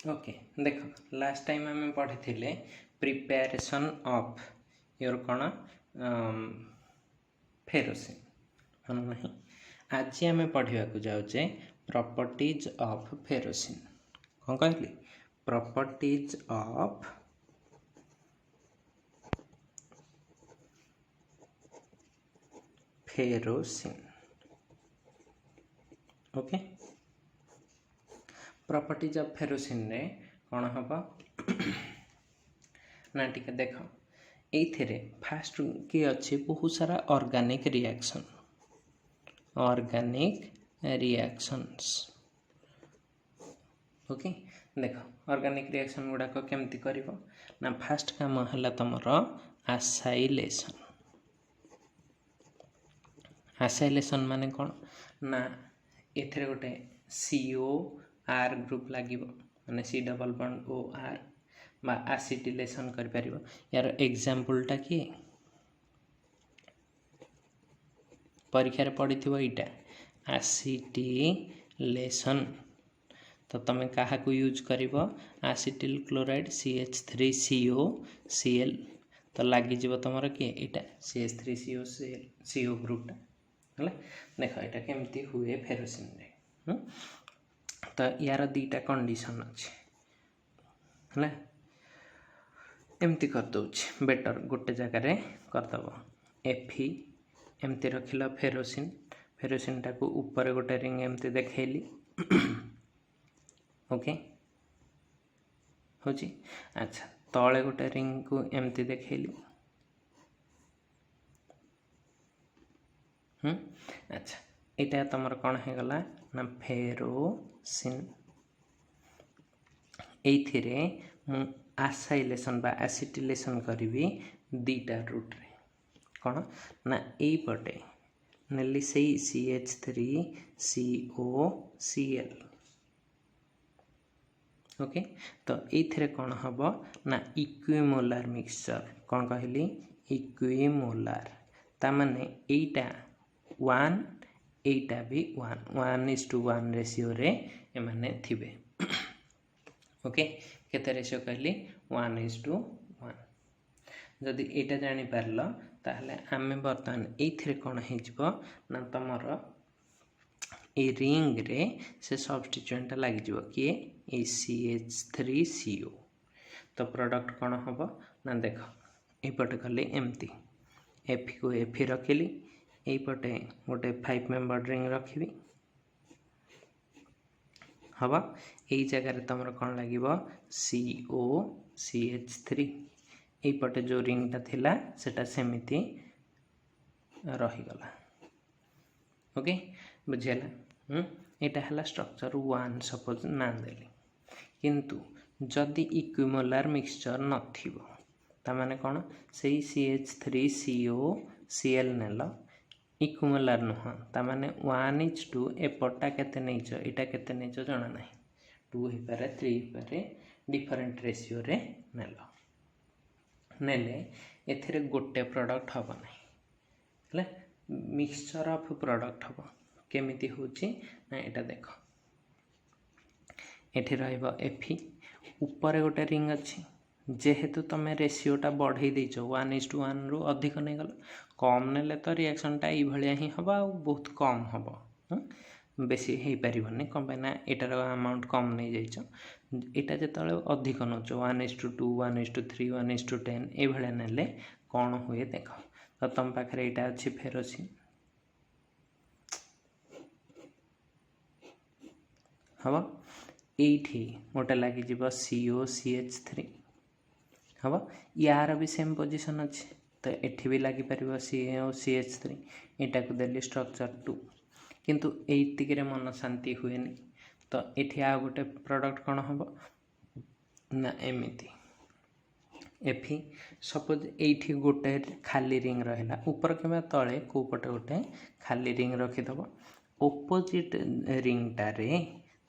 Okay देख last time आम पढ़ी प्रिपेरेसन ऑफ योर कौन फेरोसिन मन नहीं। आज आम पढ़ा जाऊे प्रॉपर्टीज ऑफ फेरोसिन। कौन कहली properties of ferrocene. Okay properties of ferrocene रे कौन हम ना टिके देख ये फास्ट किए अच्छे बहुत सारा ऑर्गेनिक रिएक्शन ओके देख ऑर्गेनिक रिएक्शन गुड़ाक केमती कर ना फास्ट काम है तुमर आसाइलेशन माने कौन ना एथे गोटे CO R ग्रुप लगे माने C डबल बॉन्ड OR बा एसिटिलेशन कर पारिबो। यार एग्जांपलटा किए परीक्षा रे पढ़िथिबो इटा एसिटिलेशन। तो तुम क्या यूज कर एसिटिल क्लोराइड CH3COCl तो लगिज तुम किए यहाँ CH3COCl ग्रुपटा है। देख यहाँ केमती हुए फेरोसिन रे तो यार दीटा कंडीशन अच्छे है एमती करदे बेटर गोटे जगार करदब Fe एमती रखिल फेरोसिन टाक ऊपर गोटे रिंग एमती देखली ओके होची। अच्छा तले गोटे रिंग को एमती देखली अच्छा यहाँ तुम कौन होगला ना फेरोसिन। ये मु आसाइलेशन बा एसिटिलेशन करी दीटा रूट रे कौन ना यपटे नेली से CH3COCl ओके। तो ये कौन हम ना इक्विमोलार मिक्सचर कौन कहली इक्विमोलार तामाने एटा 1 एटा भी 1:1 रेशियो रे एमाने थिबे ओके केते रेशियो कहली 1:1। जदि एटा जानी पारल ताहले आमे बर्तमान एथिरे कौन हेजिबो ना तमर ए रिंग रे से सब्स्टिट्यूएंट लगी जिवो किए ए CH3CO। तो प्रोडक्ट कौन हम ना देख एपटे कले एमती Fe को Fe रखिली यपटे गोटे 5 मेंबर रिंग रखी हम यही जगह तुम कौन लगे COCH3 यपटे जो रिंगटा थिला सेटा सेमिति रहीगला ओके बुझीगला। यहाँ है स्ट्रक्चर 1 सपोज ना देली किंतु जदि इक्विमोलार मिक्सचर नथिबो तामाने कौन से CH3COCl नेल इक्विमोलार नुह तामाने 1:2 एपटा केते नहींच इटा केते नहींच जना ना 2 हो पारे 3 हो पारे डिफरेंट रेशियो रे नेल नेले एथिरे गोटे प्रोडक्ट हम ना मिक्सचर ऑफ प्रोडक्ट हम केमिति होची ना एटा देख एठी रहइबो Fe ऊपर गोटे रिंग अच्छी जेहेतु तुम रेशियोटा बढ़ई देच 1:1 रु अधिक नहीं गल कम नेले तो रिएक्शनटा ये ही हम आ बहुत कम हम बेसी हो पारनी कम पाइना एटार अमाउंट कम नहीं जाइछ। एटा जिते अधिक नौच 1:2 1:3 1:10 ये नेले कौन हुए देख तो तुम पाखे यहाँ अच्छी फेरोसिन हम ये गोटे लगी COCH3 हम यार भी सेम पोजिशन अच्छे तो एठी भी लगी पार COCH3 यहाँ को देली स्ट्रक्चर 2 किंतु एतिके मन शांति हुए तो ये आ गोटे प्रोडक्ट कौन हम ना एमती Fe सपोज ये गोटे खाली रिंग रहा ऊपर कि तले कौपटे गोटे खाली रिंग रखीदब ओपोजिट रिंगटारे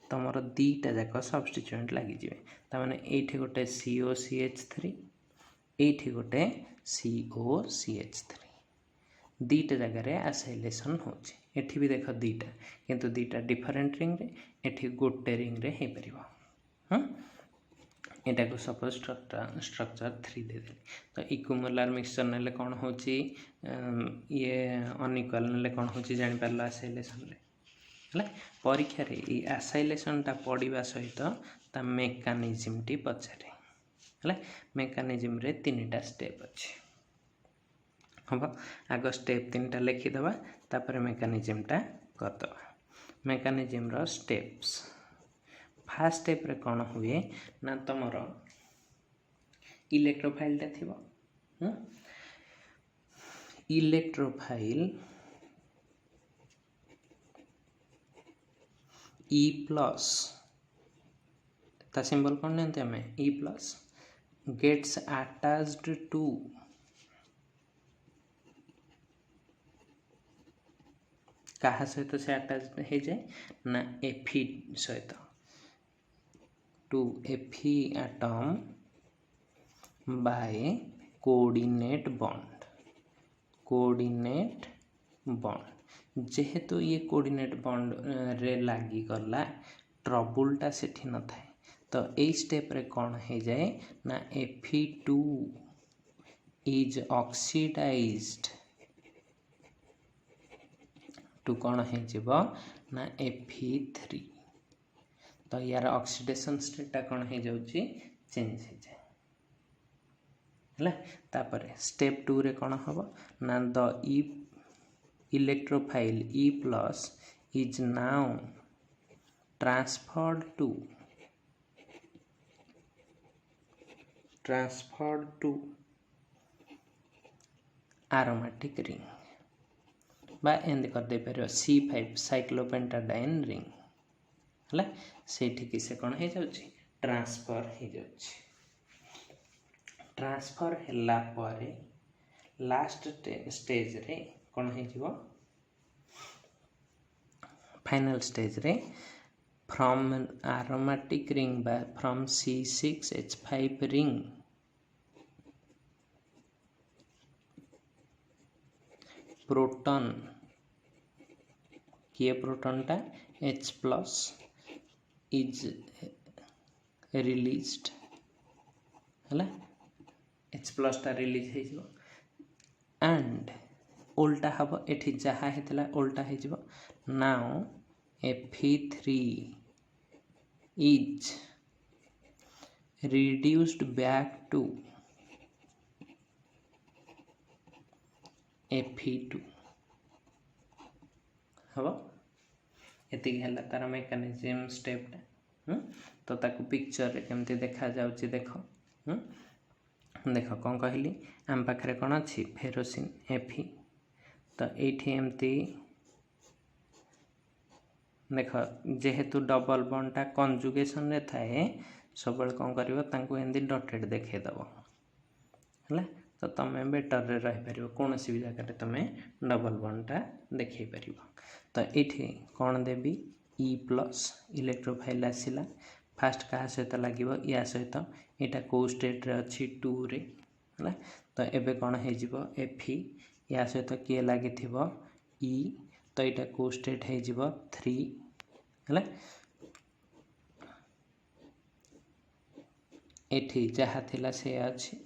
तुम दीटा जाक सब्स्टिट्यूएंट लगिजे ताने ये गोटे COCH3 ये गोटे COCH3 दीटा जगार आसाइलेशन होची भी देख दीटा किंतु दीटा डिफरेंट रिंग रे एठी गोटे रिंग रे हो पारिबो एटा को सपोज स्ट्रक्चर 3 दे देली तो इक्विमोलार मिक्सचर नेले कौन होची ये अनइक्वल नेले कौन होची जानि पारला एसाइलेशन रे हला परीक्षा रे ई एसाइलेशन ता पढ़िबा सहित ता मेकानिज्म टी पछरे हला मेकानिज्म रे 3टा स्टेप अछि हम आग स्टेप 3टा लिखि दबा तापर मेकानिज्म टा कर दबा मेकानिज्म रो स्टेप्स फर्स्ट स्टेप रे कौन हुए ना तमरो इलेक्ट्रोफाइल टा थिबो इलेक्ट्रोफाइल E प्लस ता सिंबल कौन लेते हमें E plus gets attached to कहा सहित से अटैच्ड हो जाए ना Fe सहित to Fe atom by coordinate bond जेहेतु ये कोऑर्डिनेट बॉन्ड रे लागी गला ट्रबुलटा सेठी न थाए तो ए स्टेप रे कौन हो जाए ना Fe2 इज ऑक्सीडाइज्ड टू कौन हो जिवो ना Fe3 तो यार ऑक्सीडेशन स्टेट कौन हो जाउची चेंज हो जाए हला तापर स्टेप 2 रे कौन हबो ना the electrophile E plus is now transferred to aromatic ring बा एंड कर दे परयो C5 साइक्लोपेंटाडाइन रिंग हला सेठी कि से कोन हे जाउची ट्रांसफर हे जाउची ट्रांसफर हला पारे लास्ट स्टेज रे कोन हे जीवो फाइनल स्टेज रे from aromatic ring by from C6H5 ring proton किए प्रोटॉन टा H plus is released हला H plus टा रिलीज हे जिवो एंड उल्टा हबो एठी जहा हेतला उल्टा हे जिवो now Fe3 is reduced back to Fe2 हबो एति हला तार मेकानिज्म स्टेप टा तो ताकू पिक्चर रे केमते देखा जाउची देखो देखो कौन कहली आम पाखरे कौन अच्छी फेरोसिन Fe तो ये एमती देख जेहेतु डबल बॉन्डटा कंजुगेशन रे थाए सब कौन कर एमती डटेड देखीदेव है तो तुम बेटर रे रही पार कौन भी जगह तुम्हें डबल बॉन्डटा देखी पार तो ये कौन देवी E प्लस इलेक्ट्रोफाइल आसला फास्ट क्या सहित लगे या सहित यहाँ कौ स्टेट रे अच्छी 2 रे है तो एबे कौन हो Fe या सहित किए लगी E तो यहाँ कौ स्टेट हो 3 है एठी जहाँ थिला से अच्छी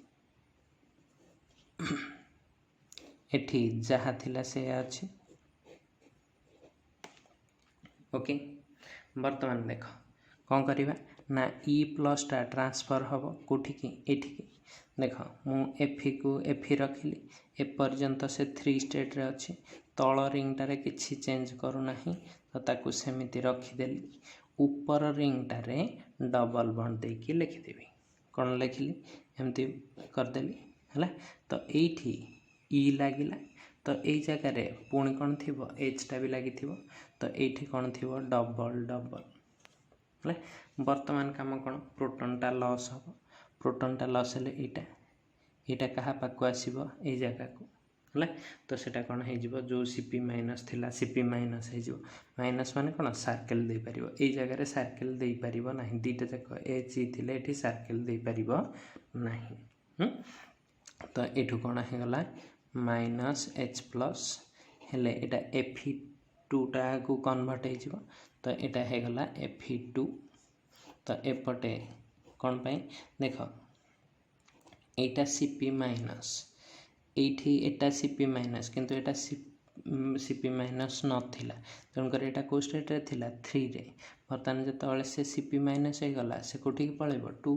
एठी जहाँ थिला से अच्छी ओके बर्तमान देख कौन करवा ना E प्लस टा ट्रांसफर हम कौटिकी एठिकी देख मु Fe को Fe रखिली एपर्यंत से 3 स्टेट रे अच्छी तल रिंगटारे किसी चेंज करूना तो ताकू सेमिति रखीदेली ऊपर रिंगटारे डबल बॉन्ड देकी लिखिदेवी कौन लिखिली एमती करदेली है तो ये E लगिला तो यही जगार पुणी कौन थी H टा भी लगी तो ये कौन थी डबल डबल है बर्तमान काम कौन प्रोटॉनटा लॉस हम प्रोटॉनटा लॉस हेले यहाँ क्या पाक आसो ये जगह को है तो सेटा कौन हो जो Cp माइनस थिला Cp माइनस हो माइनस माने कौन सर्कल दे पारिबो ए जगह सर्कल दे पारिबो नाही दीटा जाक H थिले एठी सर्कल दे पारिबो नाही तो एठू कौन हो गला माइनस H प्लस हेले एटा Fe2 टा को कन्वर्ट हो तो यहाँ हो गला Fe2 तो एपटे कौन पाई देख एटा Cp माइनस एठी एटा Cp माइनस किंतु एटा Cp माइनस नथिला तेणुकर एटा को स्टेट रे थिला 3 रे बर्तमान जतबेले से Cp माइनस हो गला से कोठी पळेबो 2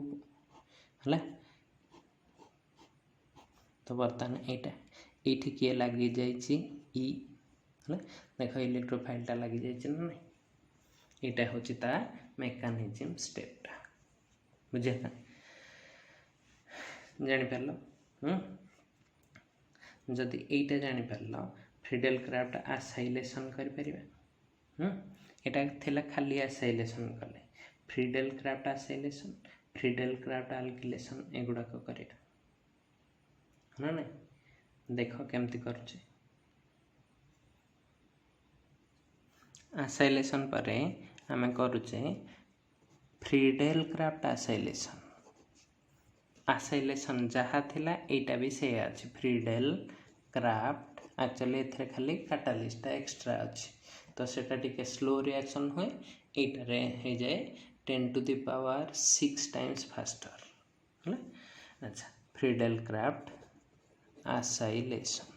हला तो बर्तमान एटा एठी किए लागि जाईची ई हला देखो इलेक्ट्रोफाइलटा लागि जाईची ना नहीं एटा होची ता मेकानिज्म स्टेप बुझेता जानि परलो जदि एटा जानि परलो फ्रीडेल क्राफ्ट आसाइलेशन कर परिबा एटा थिला खाली आसाइलेशन कले फ्रीडेल क्राफ्ट आसाइलेशन फ्रीडेल क्राफ्ट आल्किलेशन एगुडा को करिया ना नहीं देखो केमती करूचे आसाइलेशन परे आमे करूचे फ्रीडेल क्राफ्ट आसाइलेशन आसाइलेशन जहाँ थिला एटा भी से अछि फ्रीडेल क्राफ्ट एक्चुअली एथरे खाली कैटालिस्ट एक्स्ट्रा अछि तो सेटा टिके स्लो रिएक्शन हुए एटा रे हे जाए 10 to the power 6 times faster है अच्छा फ्रीडेल क्राफ्ट आसाइलेशन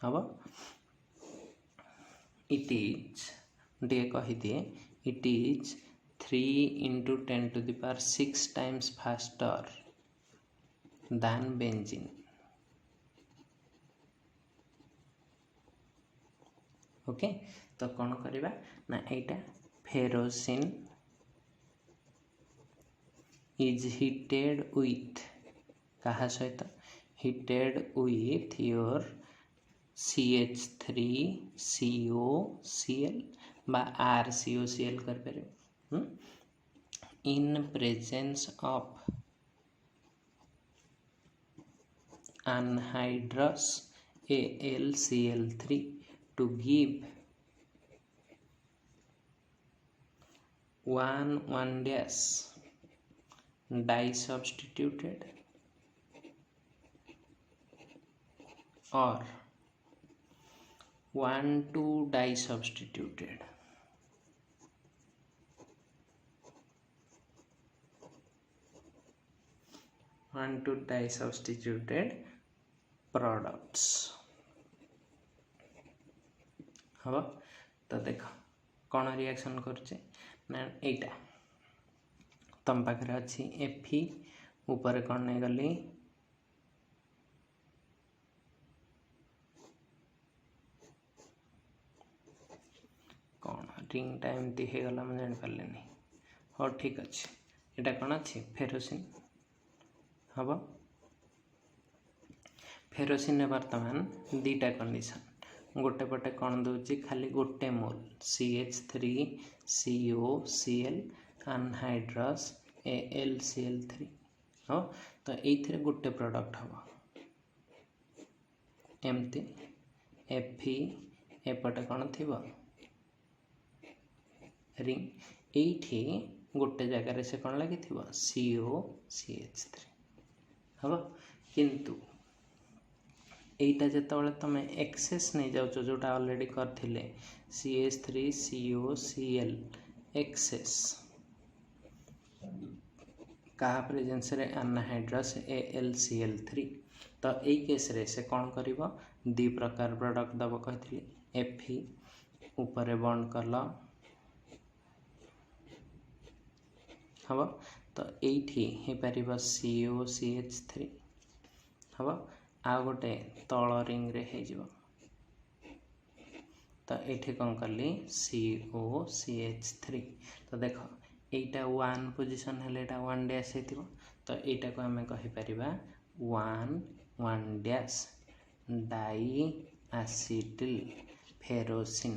हबो इट इज डे कहि दिए it is 3 into 10 to the power 6 times faster than benzene okay तो कौन करिबा ना एटा फेरोसिन इज हीटेड विथ कहा सहित हीटेड विथ योर CH3COCl बा RCOCl कर परिबो in presence of anhydrous AlCl3 to give 1 dash disubstituted or 1,2 disubstituted products हवा तो देख कौन रिएक्शन करछे ना एटा तम पाखरे अछि Fe ऊपर कौन नहीं गली कौन रिंग टाइम ती हे गला मैं जान पाले नहीं हो ठीक अछि एटा कौन अछि फेरोसिन हवा फेरोसिन वर्तमान दीटा कंडीशन गोटे पटे कौन दूची खाली गोटे मोल CH3COCl अनहाइड्रस AlCl3 हो तो एथिरे गोटे प्रोडक्ट हवा एमती Fe एपटे कौन थिबो रिंग एठी गोटे जगह से कौन लगी थिबो COCH3 हवा किंतु एटा जेतबेले तमे एक्सेस नहीं जाउछ जोटा ऑलरेडी करथिले CH3COCl एक्सेस का प्रेजेंस रे अनहाइड्रस AlCl3 तो ए केस रे से कौन करिवो दी प्रकार प्रोडक्ट दबो कहथिली Fe ऊपर बॉन्ड करला हवा तो एठी हे परिबो COCH3 हवा आ गोटे तल रिंग रे हे जिवो तो एठी कौन कली COCH3 तो देखो एटा 1 पोजीशन हेले एटा 1 डैश हेतिबो तो एटा को हमें कहि परिबा 1 dash diacetyl ferrocene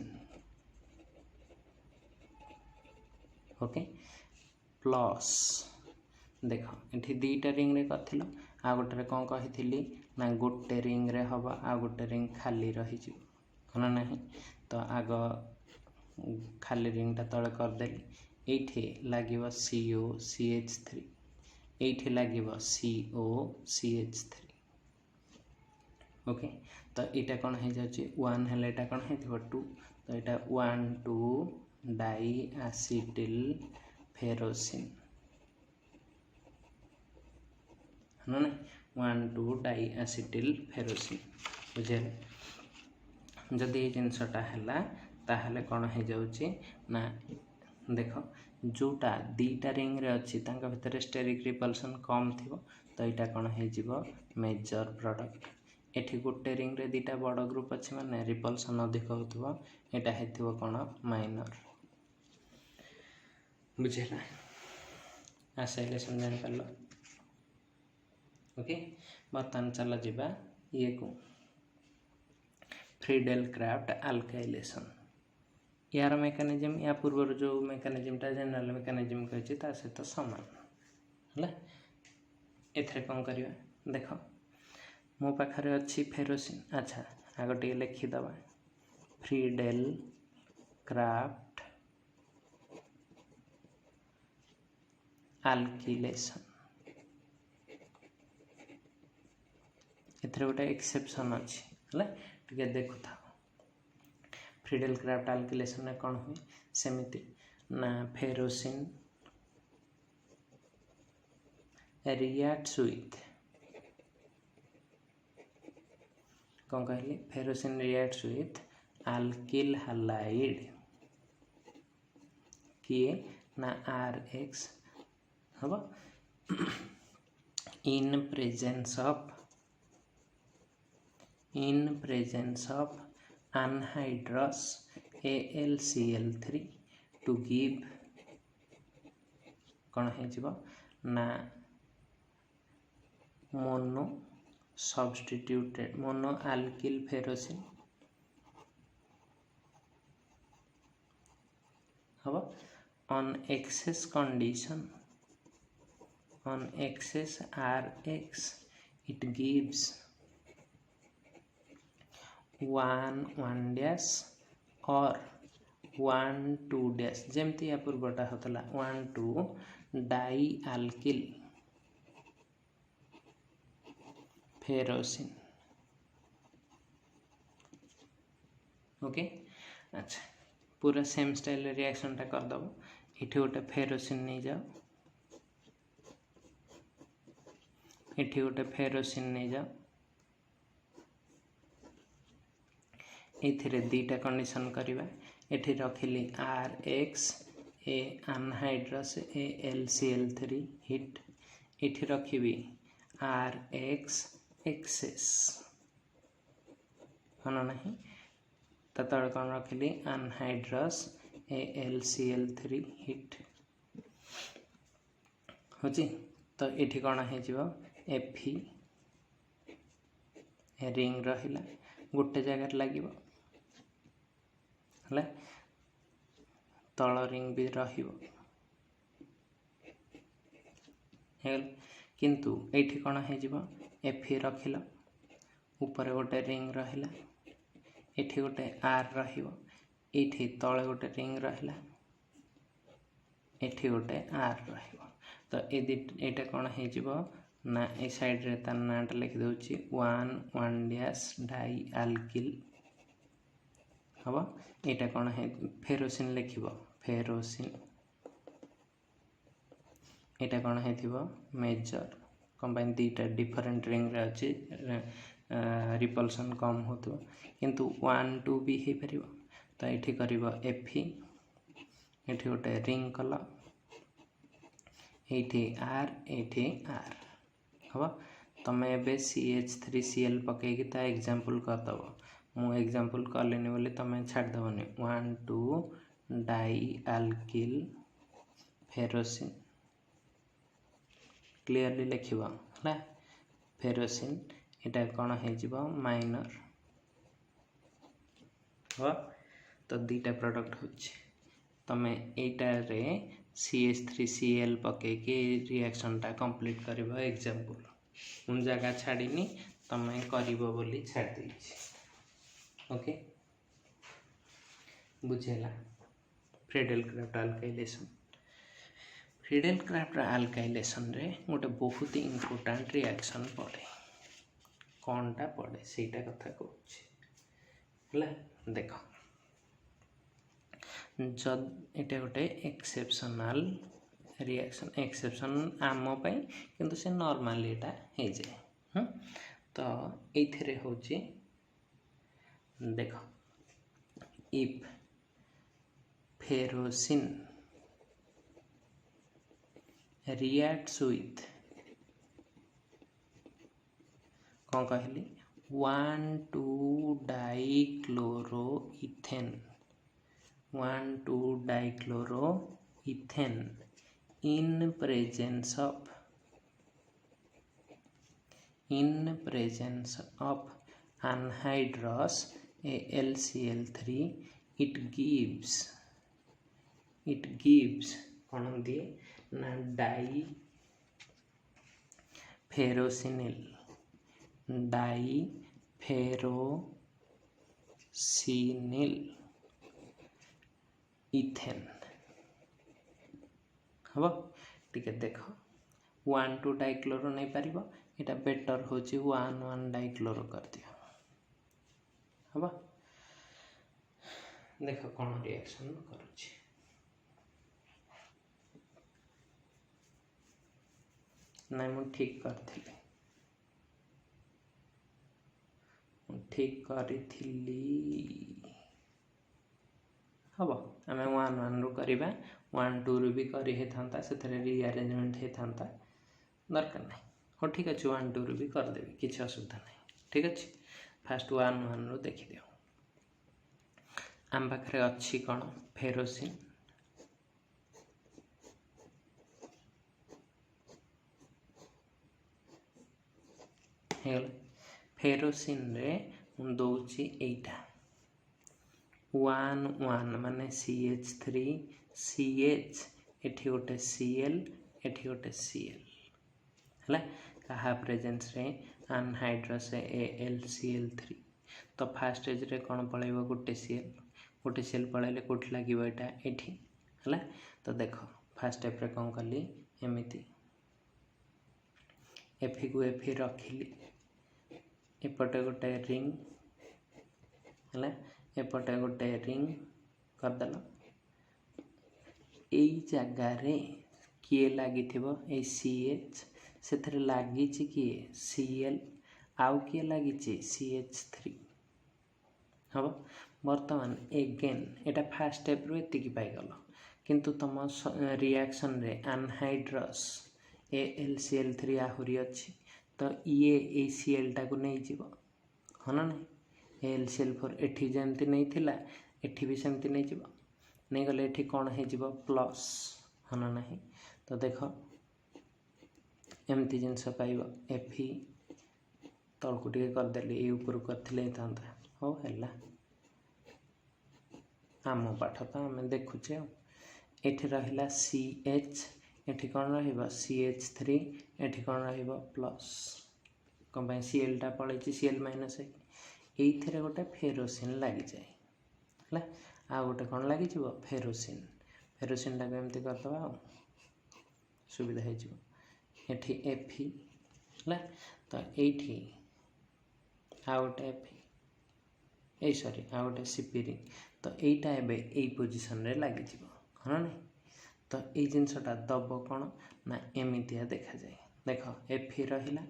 okay plus देखो एठी दीटा रिंग रे करथिलो आ गोटे रे कोन कहिथिली ना गोटे रिंग रे हबा आ गोटे रिंग खाली रही छि कोन नाही तो आग खाली रिंग ता तळे कर देली एठी लागिवो COCH3 एठी लागिवो COCH3 ओके तो एटा कोन हे जाछि 1 हेले एटा कोन हेतिबो 2 तो एटा 1,2 डाई एसिटिल फेरोसिन हाँ ना 1,2 डाइएसिटिल फेरोसिन बुझे जदि ये जिनसटा है ताहले कौन हो जाऊँगी ना देख जोटा दीटा रिंग रे अच्छी तांका भितर स्टेरिक रिपल्सन कम थी तो यहाँ कौन हो मेजर प्रोडक्ट एठी गोटे रिंग रे दीटा बड़ ग्रुप अच्छी माने रिपल्सन अधिक होता हो कौन माइनर बुझेगा आसाइलेसन जान ओके बर्तमान चल जावा ये को फ्रीडेल क्राफ्ट अल्काइलेशन यार मेकानिजम या पूर्व जो मेकानिजमटा जनरल मेकानिजम कही सहित सामान है एथरे कौन करवा देख मो पाखे अच्छी फेरोसिन अच्छा आग टे लिखिदबा फ्रीडेल क्राफ्ट अल्किलेशन एथरे गोटे एक्सेप्शन अच्छी है टे देखु था फ्रीडेल क्राफ्ट अल्किलेशन में कौन हुए सेमिति ना फेरोसिन रिएक्ट्स विथ कौन कहली ferrocene reacts with alkyl halide किए ना RX हम in presence of anhydrous AlCl3 to give कौन हो ना mono substituted mono alkyl ferrocene हम on excess condition on excess RX it gives 1 dash or 1,2 dash जमती या पूर्वटा होता 1,2 डाइअल्किल फेरोसिन ओके अच्छा पूरा सेम स्टाइल रिएक्शन टा कर दब इठी गोटे फेरोसिन नहीं जाओ इठी गोटे फेरोसिन नहीं जाओ एथिरे दीटा कंडीशन करवा एठी रखिली RX ए अनहाइड्रस AlCl3 हिट एठी रखिबी RX एक्सेस हाँ नहीं तो तले कौन रखिली अनहाइड्रस AlCl3 हिट होची तो एठी कौन हो Fe रिंग रहिला गोटे जगार लगे तल रिंग भी रहिबो किंतु एठी कौन हो Fe रखिल ऊपर गोटे रिंग रहिला एठी गोटे R रहिबो एठी तले गोटे रिंग रहिला एठी गोटे R रहिबो तो एटा कौन हो ना ए साइड रे तार नाटा लिखि दउची 1 डैश डाइअल्किल हम यहाँ कौन है फेरोसिन लिखिब फेरोसिन यहाँ कौन हो मेजर कौन दीटा डिफरेंट रिंग रे अच्छी रिपल्सन कम हो किंतु 1,2 भी हो पार तो ये कर Fe ये गोटे रिंग कल ये R ये R हम तुम ए CH3Cl पकईकि ता एग्जांपल करदब मु एग्जांपल कलेनि बोली तुम छाड़देवनी 1,2 डाइअल्किल फेरोसिन क्लीयरली लिखिबा है फेरोसिन एटा कौन हो माइनर हाँ तो दीटा प्रोडक्ट होची तुम एटारे CH3Cl पकईकि रिएक्शन टा कंप्लीट करिबो एग्जांपल उन जगह छाड़ीनी तुम करिबो बोली छाड़ देछि ओके बुझेला Friedel Crafts alkylation Friedel Crafts alkylation रे गोटे बहुत इंपोर्टेंट रिएक्शन पड़े कौनटा पड़े सेटा कथा कहूँ देख जब एटा गोटे एक्सेप्शनल रिएक्शन एक्सेप्शन आम पाई किंतु से नॉर्मली एटा हो जाए। तो ये होची देख इफ फेरोसिन reacts with कौन कहली 1,2-dichloroethane 1,2-dichloroethane in presence of anhydrous AlCl3 it gives कौन दिए ना डाईफेरोसिनिल इथेन हम टिके देख 1,2-डाइक्लोरो नहीं पार यहाँ बेटर हूँ 1,1-डाइक्लोरो कर दियो हम देख कौन रिएक्शन करुच्ची ना मु ठीक करी हम आम 1,1 रु करवा 1,2 रु भी करी था से रिअरेंजमेंट होता दरकार नहीं हाँ ठीक अच्छे 1,2 रु भी करदेवी किसी असुविधा नहीं ठीक अच्छे फास्ट 1,1 रु देखीद आम पाखे अच्छी कौन फेरोसिन फेरोसिन रे दौची एटा 1,1 माने CH3 CH एठी गोटे Cl एठी गोटे Cl है कहा प्रेजेंस रे अनहाइड्रस AlCl3 तो फास्ट एज रे कौन पड़ेगा गोटे Cl पड़े कौट लगे यहाँ है तो देख फास्ट स्टेप रे कौन कली एमती एफी को एफी रखिली एपटे गोटे रिंग है एपटे गोटे रिंग करदेल यही जगार किए लगी CH से लगी किए Cl आउ किए लगी CH3 हम बर्तमान एगेन एटा फास्ट स्टेप रू एतिकी पाइगल किंतु तुम रिएक्शन रे अनहाइड्रस AlCl3 आहुरी अच्छी तो ये Cl टा को नहीं जीव हाँ ना नहीं AlCl4 एठी जमती नहीं थिला एठी भी सेमती नहीं जीव नहीं गले एठी कौन है जीव प्लस हाँ ना नहीं तो देख एमती जिनस पाइब Fe तलकू टे करदेली ये ऊपर करथिले थांता हो हैला आम पाठ तो आम देखुचे एठी रहिला CH एठी कौन रहिबा CH3 एठी कौन रहिबा प्लस कौन पाई Cl टा पड़े Cl माइनस ये गोटे फेरोसिन लगी जाए है आ गोटे कौन लगी फेरोसिन टा एमती करदे सुविधा हो एठी Fe है तो ये आ गोटे Fe ए सॉरी आ गोटे CP रिंग तो यहीटा एबे यही पोजिशन रे लगी हाँ नहीं तो ये जिनसटा दब कौन ना एमतिया देखा जाए देख Fe रहिला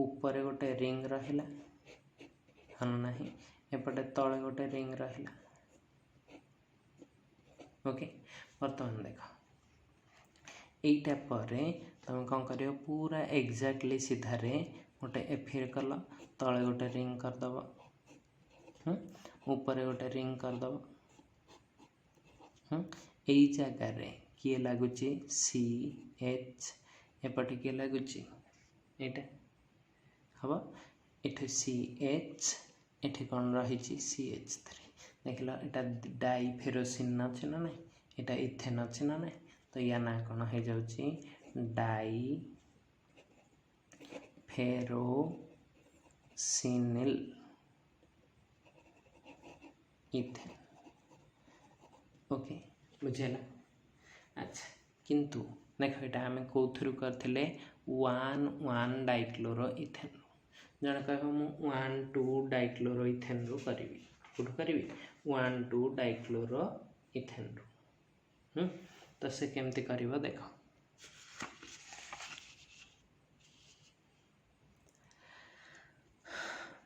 ऊपर गोटे रिंग रहिला हाँ नहीं एपटे तले गोटे रिंग रहिला ओके बर्तमान देख यहीटा पर तुम कौन कर पूरा एक्जाक्टली सीधारे गोटे Fe कल तले गोटे रिंग करदब ऊपर गोटे रिंग करदब यही जगार किए लगुच CH एपटे किए लगुच यहाँ हम ये CH एठी कौन रही CH3 देख लो यहाँ डाईफेरोसिन अच्छे ना नहीं यहाँ इथेन अच्छे ना नहीं तो या ना कौन हो जाऊँगी डाईफेरोसिनिल इथेन ओके बुझेगा अच्छा किंतु देख यहाँ आम कौथु करते 1,1-डाइक्लोरोइथेन जन कह 1,2-डाइक्लोरोइथेन रु करी कौटू करी 1,2-डाइक्लोरोइथेन रु तो से केमती कर देख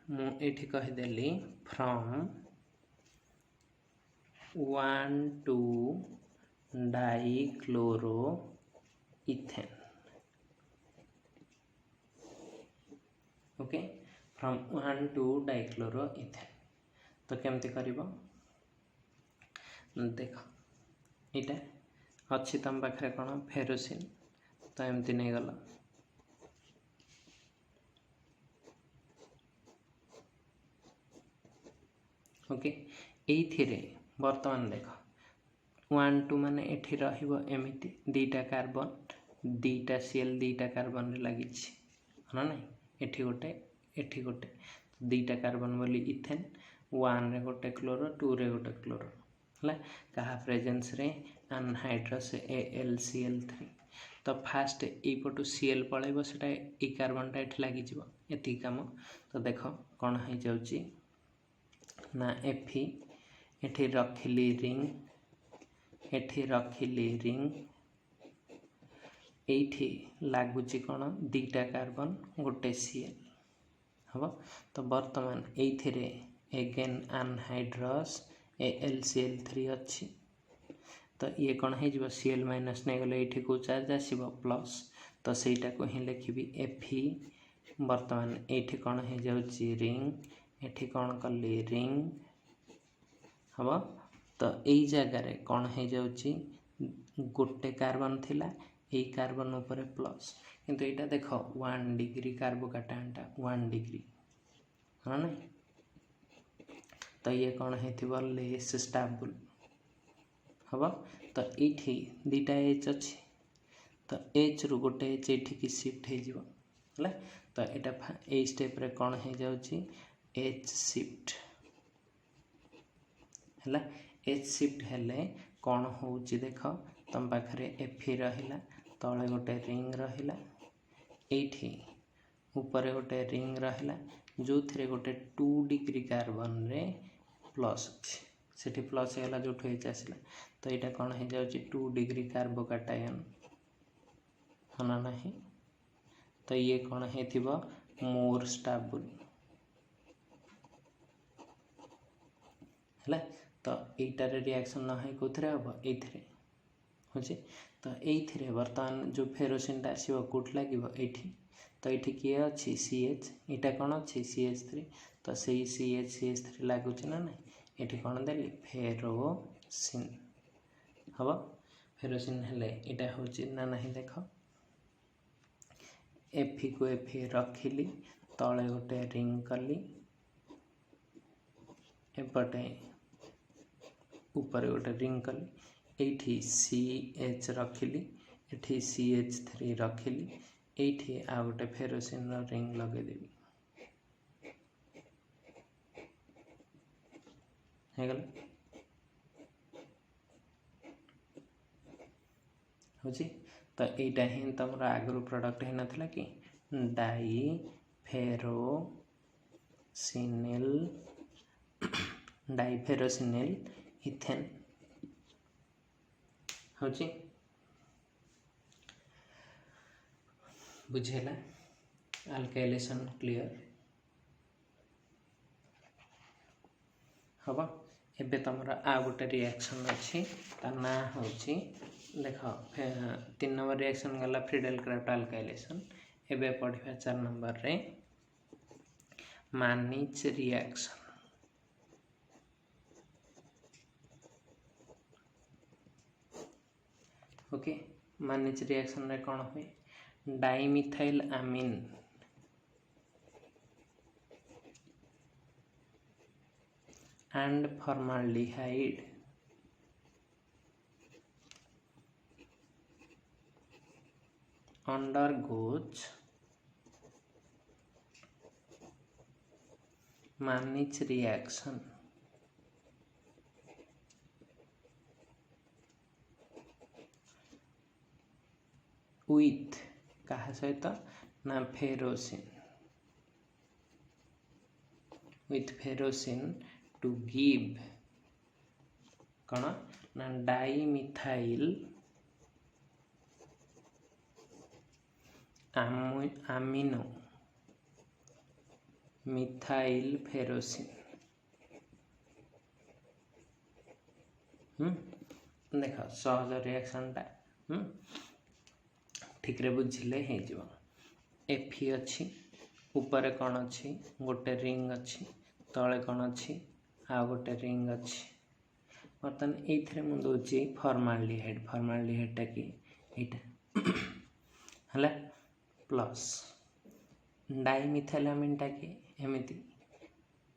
मुझे कहीदेली from 1 to dichloroethane. Okay, from 1 to dichloroethane. तो केमती करिबो देख, यहाँ अच्छी तुम पाखे कौन फेरोसिन, तो एमती नहीं गला। ओके, ये बर्तमान देख 1 2 माने एठी रहिबो एमिति दीटा कार्बन दीटा सीएल दीटा कार्बन रे लगी ना नहीं, एठी गोटे दीटा कार्बन बोली इथेन 1 रे गोटे क्लोरो 2 रे गोटे क्लोरो है कहा प्रेजेंस रे अनहाइड्रस AlCl3। तो फास्ट यपटू Cl पलैब से कार्बनटा ये लगी ये कम। तो देख कौन हो जाऊँगी ना एफी एठी रखिली रिंग एठी रखिली रिंग एठी लगुच कौन दीटा कार्बन गोटे Cl हम। तो बर्तमान ये एगेन अनहाइड्रस AlCl3 अच्छी। तो ये कौन हो Cl माइनस नहीं गले ये को चार्ज आसो प्लस। तो सहीटा को ही लिखी एफी। बर्तमान ये कौन हो जाऊँगी रिंग एठी कौन कली रिंग हम। तो यही जगार कौन हो जाऊँगी गोटे कार्बन थिला यही कार्बन ऊपर प्लस, किंतु यहाँ देख 1 डिग्री कार्बोकाटायनटा 1 डिग्री हाँ ना। तो ये कौन हो लेस स्टेबल हम। तो ये दीटा एच अच्छी, तो एच रु गोटे एच ये शिफ्ट हो। तो यहाँ ये स्टेप रे कौन हो जाऊँगी एच शिफ्ट है। एच शिफ्ट हेले कौन हो देख तुम पाखे एफी रहा तले गोटे रिंग रहा ये ऊपर गोटे रिंग रहा जो थे गोटे 2 डिग्री कार्बन रे प्लस अच्छी से प्लस होगा जो एच आसला। तो यहाँ कौन हो जाऊँगी 2 डिग्री कार्बोकाटायन है ना नहीं। तो ये कौन हो मोर स्टेबल है। तो यहीटार रिएक्शन ना है कौन हम ये हूँ। तो ये बर्तमान जो फेरोसिनटा आसो कौट लगे ये। तो ये किए अच्छी CH यहाँ कौन अच्छी CH3। तो सही CH3 लगुच ना ना ये कौन देली फेरोसिन हम। फेरोसिन हेले यहाँ हूँ ना नहीं देख एफी को एफी रखिली तले गोटे रिंग कली एपटे ऊपर गोटे रिंग कली ये CH रखिली ये CH3 रखिली ये आ गोटे फेरोसिन रिंग लगेदेवी होगला हूँ। तो यहाँ ही तुम आगु प्रोडक्ट हो नाला कि डाई फेरोसिनिल इथेन हूँ। बुझेला अल्काइलेशन क्लियर हम। एबे तुमर आ गोटे रिएक्शन अच्छी ना हूँ देख 3 नंबर रिएक्शन गला फ्रीडेल क्राफ्ट अल्काइलेशन। एबे पढ़ा 4 नंबर रे Mannich reaction. Okay, Mannich reaction रे कौन हुए dimethyl amine and formaldehyde undergoes Mannich reaction with कहा सहित ना ferrocene with ferrocene to give कौन ना डाइमिथाइल अमीनो मिथाइल फेरोसिन। देख सहज रिएक्शनटा ठीक रे बुझिले हे जीव। एफी अच्छी ऊपर कौन अच्छी गोटे रिंग अच्छी तले कौन अच्छी आ गोटे रिंग अच्छी। बर्तमान ये मुझे दूसरी फॉर्माल्डिहाइड कि यहाँ प्लस डाइमिथाइलामिनटा कि एमती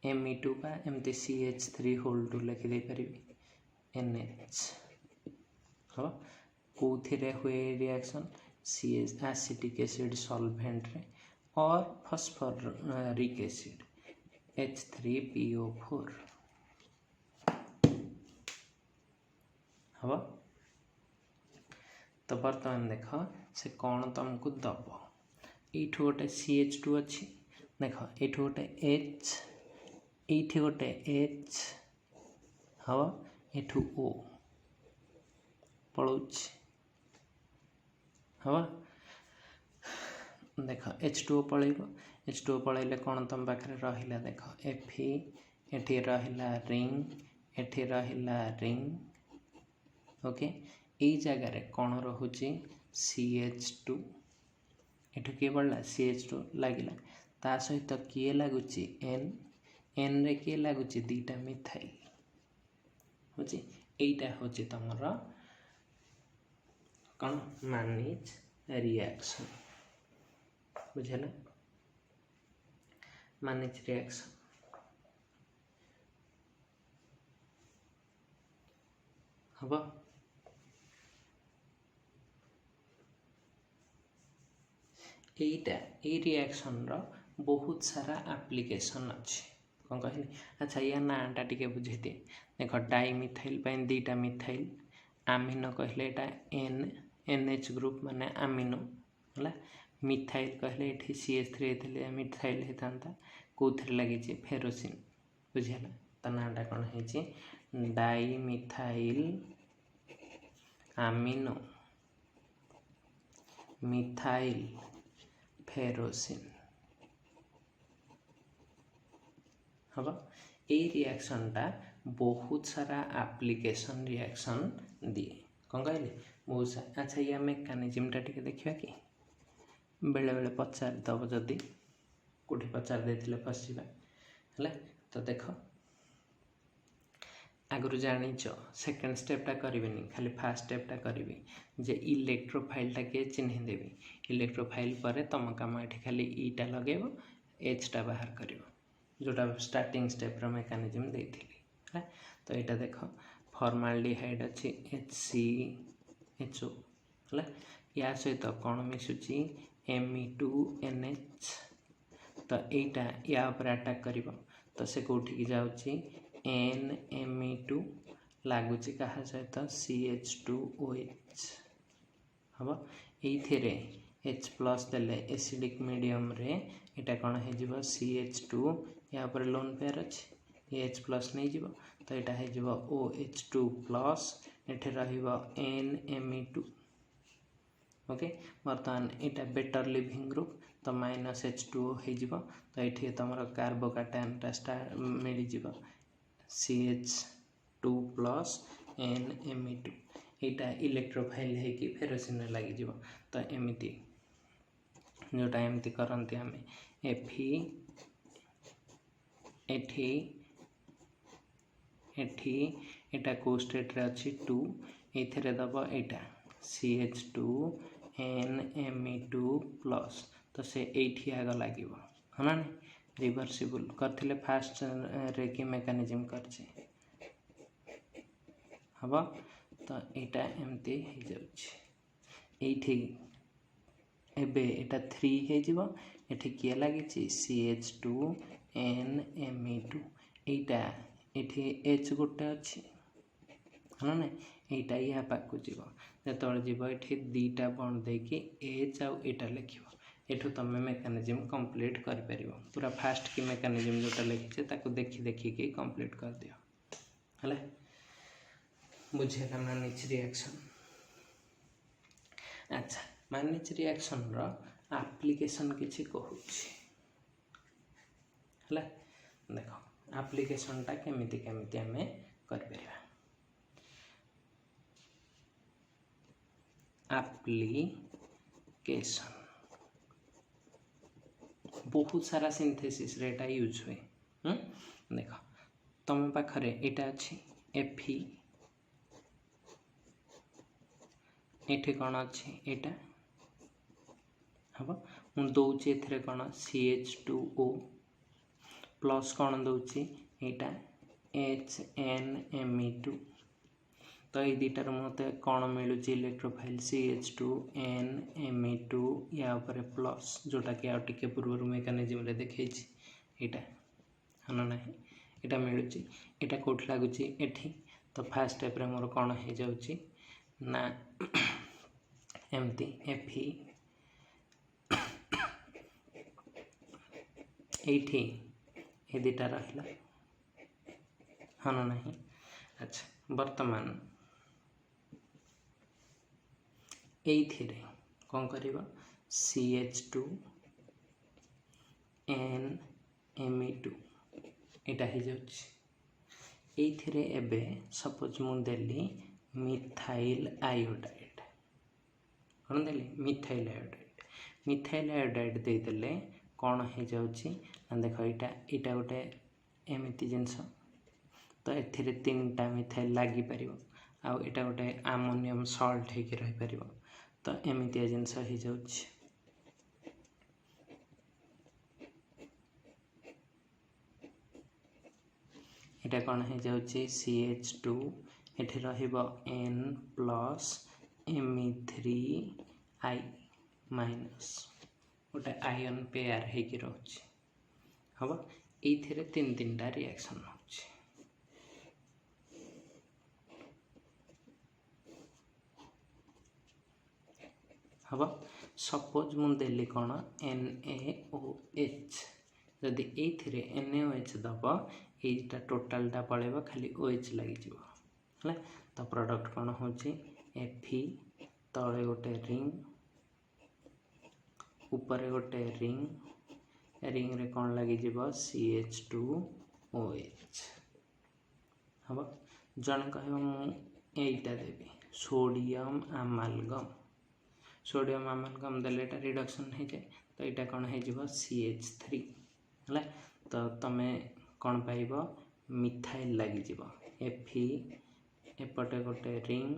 Me2 का एमती CH3 लिखिदे पारि NH हाँ कौन हुए reaction CH acetic acid solvent रे और फॉस्फोरिक एसिड H3PO4 हाँ। तो बर्तमान देख से कौन तुमको दब ये गोटे CH2 अच्छी देख ये गोटे H ये गोटे H हाँ एठू O पलौच हाँ देख H2O पलैब H2O पलैले कौन तुम पाखे रहा देख Fe एठी रहा रिंग एठी रहा रिंग ओके यही जगार कौन रोचे CH2 एठू किए पड़ा CH2 लगिला ता सहित किए लगुच N रे किए लगुच दीटा मिथाइल होची एटा होची तमर कौन मैनेज रिएक्शन बुझेला मैनेज रिएक्शन हबा। एटा ए रिएक्शन रो बहुत सारा एप्लिकेशन अच्छी कौन कहली। अच्छा या नाटा टिके बुझे दिए देख डाइमिथाइल दीटा मिथाइल आमिनो कहले एटा NH ग्रुप माने आमिनो है मिथाइल कहले ये CH3 मिथाइल होता कौन लगी फेरोसिन बुझेगा ता नाटा कौन है डाइमिथाइल आमिनो मिथाइल फेरोसिन हाँ ये रिएक्शनटा बहुत सारा एप्लिकेशन रिएक्शन दिए कौन कहले बहुत सारा। अच्छा या मेकानिजमटा टिके देखा कि बेले बेले पचार दब जदि कौटी पचार देते फसवा है तो देख आगु जाच सेकेंड स्टेपटा करी खाली फास्ट स्टेपटा करी जे इलेक्ट्रोफाइलटा किए चिन्ह देवी इलेक्ट्रोफाइल पर तुम कम ये खाली ईटा लगेब एचटा बाहर कर जोटा स्टार्टिंग स्टेप मेकानिजम देती है। तो यहाँ देख फॉर्माल्डिहाइड अच्छी HCHO है या सहित कौन मिसुची Me2NH तो यहाँ या अटैक कर तो से कौटी जाऊँगी NMe2 लगुच क्या सहित CH2OH हम ये H+ देले एसिडिक मीडियम रे इटा कौन हो CH2 या पर लोन पेयर अच्छी ये H+ नहीं जीव तो यहाँ हो OH2+ एठे रहिबो NMe2 ओके। बर्तमान यहाँ बेटर लिविंग ग्रुप तो -H2O हो तो ये तुम कार्बोकाटायनटा मिल जाव CH2+ NMe2 यहाँ इलेक्ट्रोफाइल होगी फेरोसिन लगी तो एमती जोटा एमती करती आम Fe एठी एटा को स्टेट रे अच्छी 2 ये दब यहाँ CH2 NMe2+ तो से ये आग लगे है ना रिवर्सिबल करथिले फास्ट रे कि मेकानिजम करछे हबा तो यहाँ एमती हो जाउछि एबे एटा 3 हो एठी किए लगी CH2 NMe2 यहाँ ये H गोटे अच्छी है ना यहाँ या पाक जीव जो जीव ये दीटा बंद देकी H आउ एटा लिख एठू तुम मेकानिजम कंप्लीट कर पारिबो पूरा फास्ट की मेकानिजम जोटा लिखिचे ताको देखी देखिकी कंप्लीट कर दियो है बुझेगा मैनेज रिएक्शन। अच्छा मैनेज रिएक्शन रो एप्लिकेशन किछि कहूछि है। देख एप्लिकेशनटा केमिति केमिति आमे करपरिया। एप्लिकेशन बहुत सारा सिंथेसिस रे एटा यूज हुए। देख तुम पाखरे एटा अच्छी एफी एठी कौन अच्छी एटा हम मुझे दौची एथरे कौन CH2O प्लस कौन दौची एटा HNME2 तो ये दुटार मत कौन मिलूँ इलेक्ट्रोफाइल CH2NME2 या ऊपर प्लस जोटा कि आउ टिके पूर्व मेकानिजम रे देखी यहाँ हाँ ना यहाँ मिलूँ यहाँ कौट लगुच एठी तो फास्ट स्टेप रे मोर कौन हो जाऊँगी ना एमती एफी एठी ये दुटा रहा हाँ ना नहीं। अच्छा वर्तमान एथिरे कौन करिबा CH2NME2 एटा हो जाउछि एथिरे एबे सपोज मु देली मिथाइल आयोडाइड कौन देली मिथाइल आयोडाइड दे देले कौन हो जाउछि देख यहाँ गोटे एमती जिनस तो एथिरे 3टा मिथाइल लगी पार आउ एटा गोटे आमोनियम सल्ट होकर रही पार तो एमती जिनस हो जाउछि। एटा कौन हो जाउछि CH2 एठी रहिबो N प्लस Me3I माइनस गोटे आयन पेयर होकर रोचे हम ये 3टा रिएक्शन हो हम सपोज मुझे कौन NaOH जदि ये NaOH दब यहीटा टोटालटा पड़ेगा खाली OH लगे है तो प्रोडक्ट कौन हो Fe तले गोटे रिंग ऊपर गोटे रिंग रे कौन लगी CH2OH हम जन कह मुझा देवी सोडियम आमालगम देले रिडक्शन हो जाए तो यहाँ कौन हो CH3 है तो तुम कौन पाइब मिथाइल लगी Fe एपटे गोटे रिंग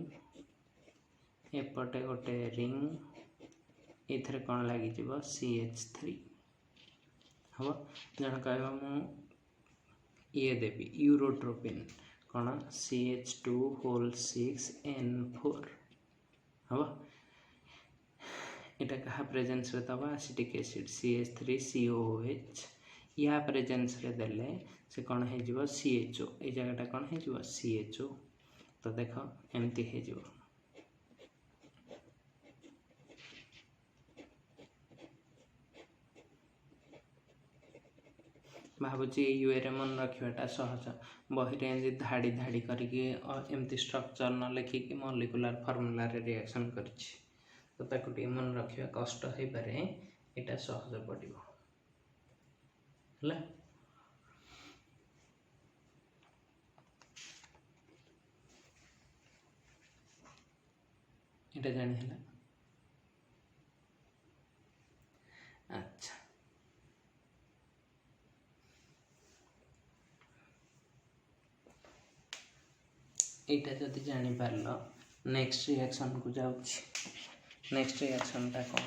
एपटे गोटे रिंग एथरे कौन लगी CH3 हम जन कह ये देवी यूरोट्रोपिन कौन CH2 6N4 हम यहाँ क्या प्रेजेंस रे दबा एसिटिक एसिड CH3COOH या प्रेजेंस रे देले से कौन हो CHO ये जगटा कौन हो CHO तो देख एमती हो भावुची यूए मन रखाटा सहज बही एमती धाड़ी धाड़ी करके एमती स्ट्रक्चर न लिखिकी मॉलिक्यूलर फॉर्मूला रे रिएक्शन करछि तो ताकू मन रखा कष्ट हो पारे यहाँ सहज पड़ो है। यहाँ जानी है अच्छा यहाँ जदि जानीपार नेक्स्ट रिएक्शन को जाऊँगी नेक्स्ट रिएक्शनटा कौन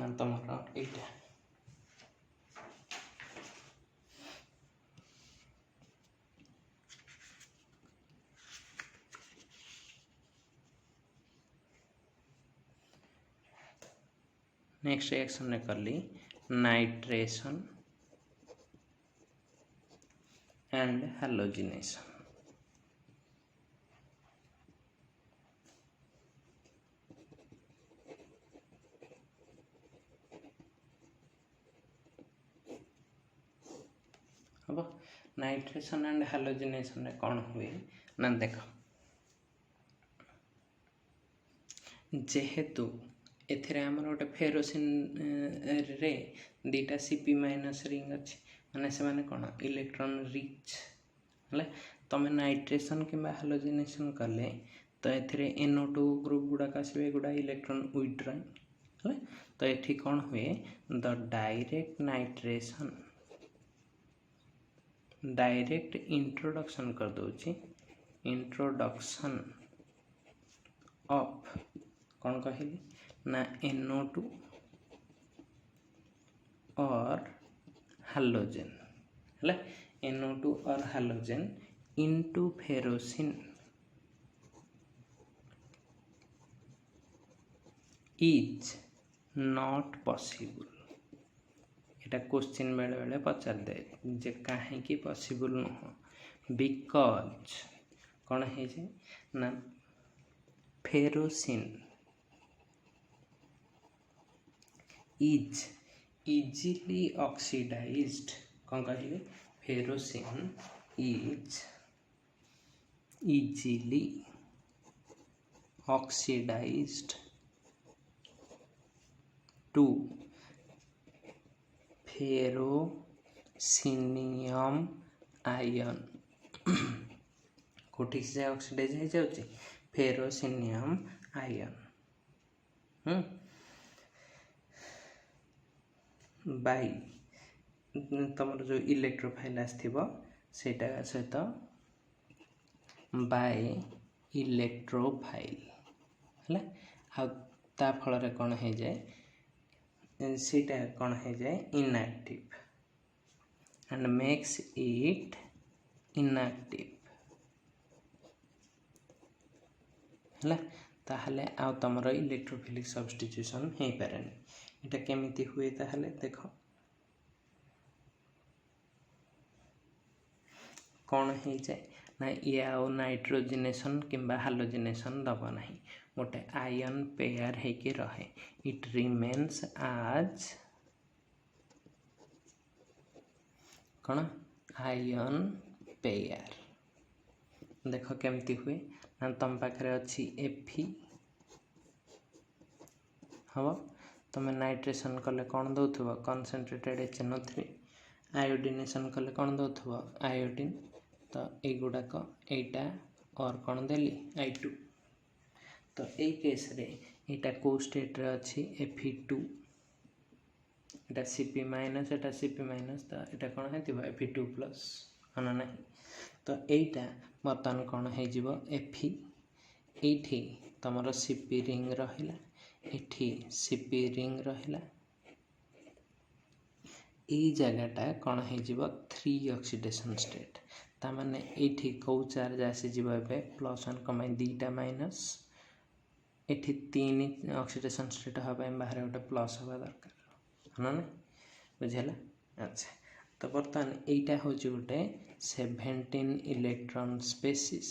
ना तुम यहाँ नेक्स्ट रिएक्शन ने करली नाइट्रेशन एंड हैलोजिनेशन हम नाइट्रेशन एंड हैलोजिनेशन रे कौन हुए ना देख जेहेतु एथिरे आमर गोटे फेरोसिन रे 2टा Cp- रिंग अच्छी माने से माने कौन इलेक्ट्रॉन रिच है तुम नाइट्रेशन कि हालोजिनेशन कले तो ये NO2 ग्रुप गुड़ाक आसवे गुड़ा इलेक्ट्रॉन विथड्रॉइंग है तो ये कौन हुए द डायरेक्ट इंट्रोडक्शन कर दूची इंट्रोडक्शन ऑफ कौन कहली ना NO2 और हालोजेन है NO2 और halogen into ferrocene is not possible. Etah question बेले बेले पचार दे जे कहीं पॉसिबल नुह बिकॉज कौन है ना फेरोसिन इज इजीली ऑक्सीडाइज्ड कौन कहले ferrocene is easily oxidized to ferrocenium ion कोठी से ऑक्सीडाइज हो जाउची फेरोसिनियम आयन बाई तुम जो इलेक्ट्रोफाइल आसथिबो सेटा सहित बाय इलेक्ट्रोफाइल है आ फल कौन हो जाए सीटा कौन हो जाए inactive and makes it inactive है ताहले आ तुमर इलेक्ट्रोफिलिक सब्स्टिट्यूशन हो पारे इटा केमिति हुए ताहले देख कौन हो जाए ना ये आउ नाइट्रोजिनेशन किंबा हालोजिनेशन दब ना गोटे आयन पेयर होके रहे इट रिमेन्स आज कौन आयन पेयर देख केमती हुए ना तुम पाखे अच्छी Fe हम तुम नाइट्रेशन कले कौन दौथुव कनसेंट्रेटेड HNO3 आयोडीनेशन कले कौन दौथुव आयोडीन तो युड़ाक एटा और कौन देली I2 तो ये केस रे एटा को स्टेट रे अच्छी Fe2 एटा Cp माइनस एटा Cp माइनस तो एटा कौन है Fe2 प्लस है ना तो एटा बर्तमान कौन हो Fe एठी तुमर Cp रिंग रहिला एठी Cp रिंग रहिला ये जगहटा कौन हो 3 ऑक्सीडेशन स्टेट तामाने एठी कौ चार्ज आसी जीव ए +1 कमाई 2टा माइनस एठी 3 ऑक्सीडेशन स्टेट हवा बाहर गोटे प्लस हवा दरकार है ना बुझेला अच्छा तो बर्तमान एटा हूँ गोटे 17 इलेक्ट्रॉन स्पेसीस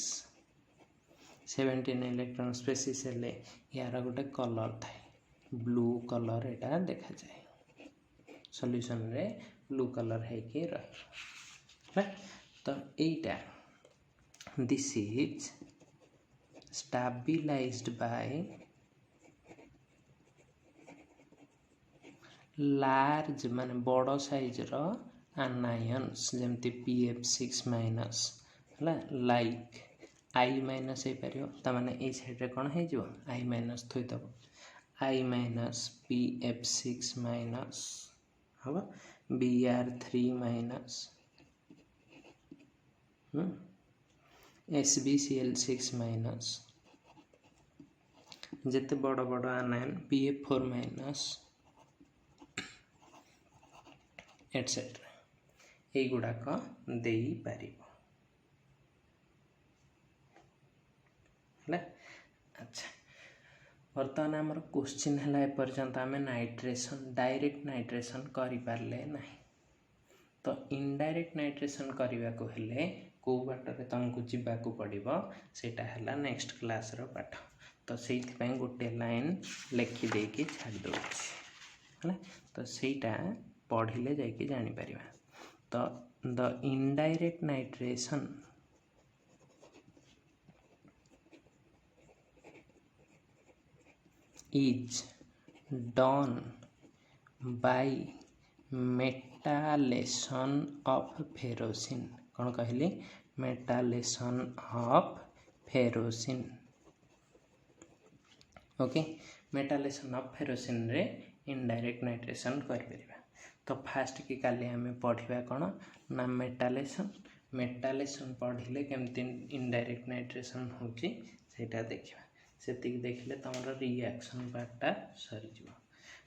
17 इलेक्ट्रॉन स्पेसीस हेले यार गोटे कलर थाए ब्लू कलर एटा देखा जाए सॉल्यूशन रे ब्लू कलर है कि रही तो एटा this is stabilised by large माने बड़ साइज रो आनायन्स जमती PF6 माइनस है लाइक I माइनस हो पार ताने ये साइड कौन हो I माइनस थोदब I माइनस PF6 माइनस हम Br3 माइनस SbCl6 माइनस जिते बड़ बड़ आनायन PF4 माइनस एटसेट्रा ये गुड़ाक दे पार अच्छा बर्तमान आमर क्वेश्चन है एपर्यंत आम नाइट्रेशन डायरेक्ट नाइट्रेशन करें ना तो इनडायरेक्ट नाइट्रेशन करने को हेले कौ बाटर तुमको जावाक पड़ो सेटा है नेक्स्ट क्लास रो पाठ तो से गोटे लाइन लिखिदे कि छाड़ है तो सहीटा पढ़ले जाकि जापर तो the indirect nitration is done by metallation of ferrocene कौन कहली metallation of ferrocene okay metallation of ferrocene रे इनडायरेक्ट नाइट्रेशन कर तो फास्ट की काली आम पढ़ा कौन ना मेटालेसन पढ़ले केमती इनडायरेक्ट नाइट्रेशन होची सेटा देखा से देखले तुम रिएक्शन पार्टा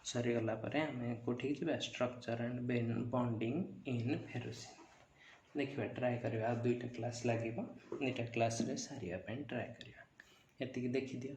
सरीगला आम कौटी structure and bonding in ferrocene देखिए ट्राए करवा 2टा क्लास लगे 2टा क्लास रे सारे ट्राए करवा ये देखी दियो।